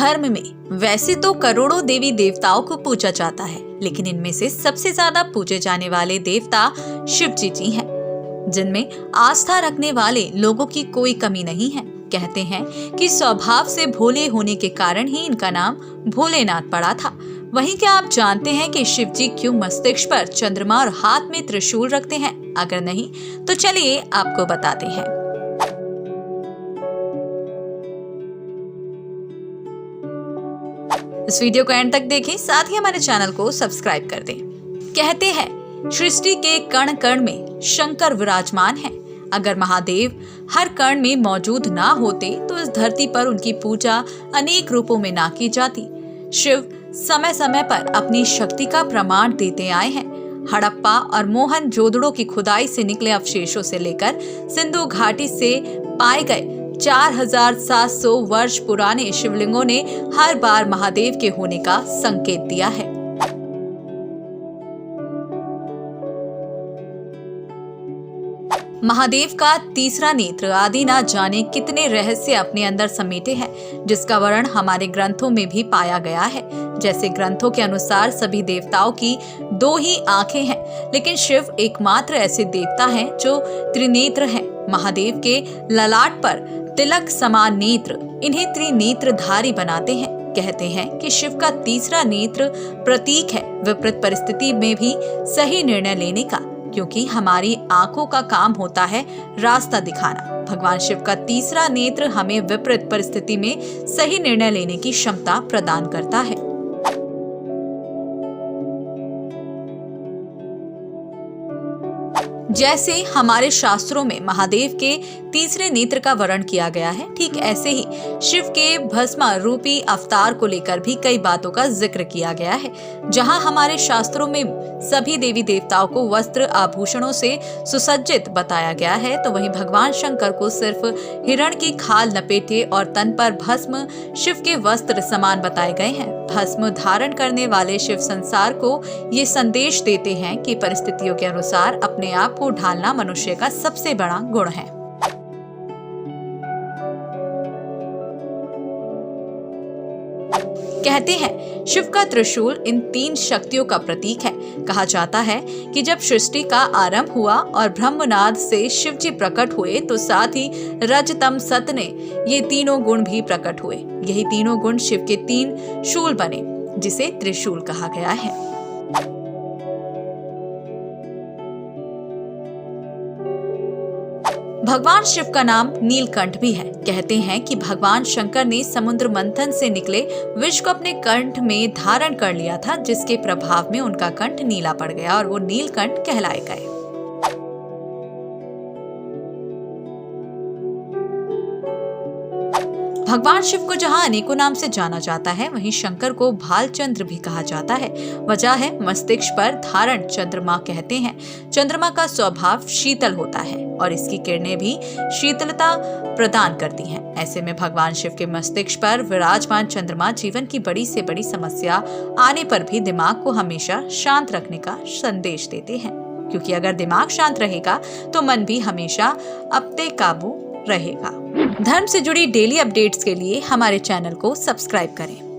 धर्म में वैसे तो करोड़ों देवी देवताओं को पूजा जाता है, लेकिन इनमें से सबसे ज्यादा पूजे जाने वाले देवता शिव जी हैं, जिनमें आस्था रखने वाले लोगों की कोई कमी नहीं है। कहते हैं कि स्वभाव से भोले होने के कारण ही इनका नाम भोलेनाथ पड़ा था। वहीं क्या आप जानते हैं कि शिव जी क्यों मस्तिष्क पर चंद्रमा और हाथ में त्रिशूल रखते हैं? अगर नहीं तो चलिए आपको बताते हैं। इस वीडियो को एंड तक देखें, साथ ही हमारे चैनल को सब्सक्राइब कर दें। कहते हैं सृष्टि के कण कण में शंकर विराजमान हैं। अगर महादेव हर कण में मौजूद ना होते तो इस धरती पर उनकी पूजा अनेक रूपों में ना की जाती। शिव समय समय पर अपनी शक्ति का प्रमाण देते आए हैं। हड़प्पा और मोहनजोदड़ो की खुदाई से निकले अवशेषों से लेकर सिंधु घाटी से पाए गए 4700 वर्ष पुराने शिवलिंगों ने हर बार महादेव के होने का संकेत दिया है। महादेव का तीसरा नेत्र आदि ना जाने कितने रहस्य अपने अंदर समेटे हैं, जिसका वर्णन हमारे ग्रंथों में भी पाया गया है। जैसे ग्रंथों के अनुसार सभी देवताओं की 2 ही आंखें हैं, लेकिन शिव एकमात्र ऐसे देवता हैं जो त्रिनेत्र हैं। महादेव के ललाट पर तिलक समान नेत्र इन्हें त्रिनेत्रधारी बनाते हैं। कहते हैं कि शिव का तीसरा नेत्र प्रतीक है विपरीत परिस्थिति में भी सही निर्णय लेने का, क्योंकि हमारी आंखों का काम होता है रास्ता दिखाना। भगवान शिव का तीसरा नेत्र हमें विपरीत परिस्थिति में सही निर्णय लेने की क्षमता प्रदान करता है। जैसे हमारे शास्त्रों में महादेव के तीसरे नेत्र का वर्णन किया गया है, ठीक ऐसे ही शिव के भस्म रूपी अवतार को लेकर भी कई बातों का जिक्र किया गया है। जहां हमारे शास्त्रों में सभी देवी देवताओं को वस्त्र आभूषणों से सुसज्जित बताया गया है, तो वहीं भगवान शंकर को सिर्फ हिरण की खाल लपेटे और तन पर भस्म शिव के वस्त्र समान बताए गए हैं। भस्म धारण करने वाले शिव संसार को ये संदेश देते हैं कि परिस्थितियों के अनुसार अपने आप को ढालना मनुष्य का सबसे बड़ा गुण है। कहते हैं शिव का त्रिशूल इन 3 शक्तियों का प्रतीक है। कहा जाता है कि जब सृष्टि का आरंभ हुआ और ब्रह्मनाद से शिव जी प्रकट हुए, तो साथ ही रज तम सत ने ये तीनों गुण भी प्रकट हुए। यही तीनों गुण शिव के 3 शूल बने, जिसे त्रिशूल कहा गया है। भगवान शिव का नाम नीलकंठ भी है। कहते हैं कि भगवान शंकर ने समुद्र मंथन से निकले विष को अपने कंठ में धारण कर लिया था, जिसके प्रभाव में उनका कंठ नीला पड़ गया और वो नीलकंठ कहलाए गए। भगवान शिव को जहां अनेकों नाम से जाना जाता है, वहीं शंकर को भालचंद्र भी कहा जाता है। वजह है मस्तिष्क पर धारण चंद्रमा। कहते हैं चंद्रमा का स्वभाव शीतल होता है और इसकी किरणें भी शीतलता प्रदान करती हैं। ऐसे में भगवान शिव के मस्तिष्क पर विराजमान चंद्रमा जीवन की बड़ी से बड़ी समस्या आने पर भी दिमाग को हमेशा शांत रखने का संदेश देते हैं, क्योंकि अगर दिमाग शांत रहेगा तो मन भी हमेशा अपने काबू रहेगा। धर्म से जुड़ी डेली अपडेट्स के लिए हमारे चैनल को सब्सक्राइब करें।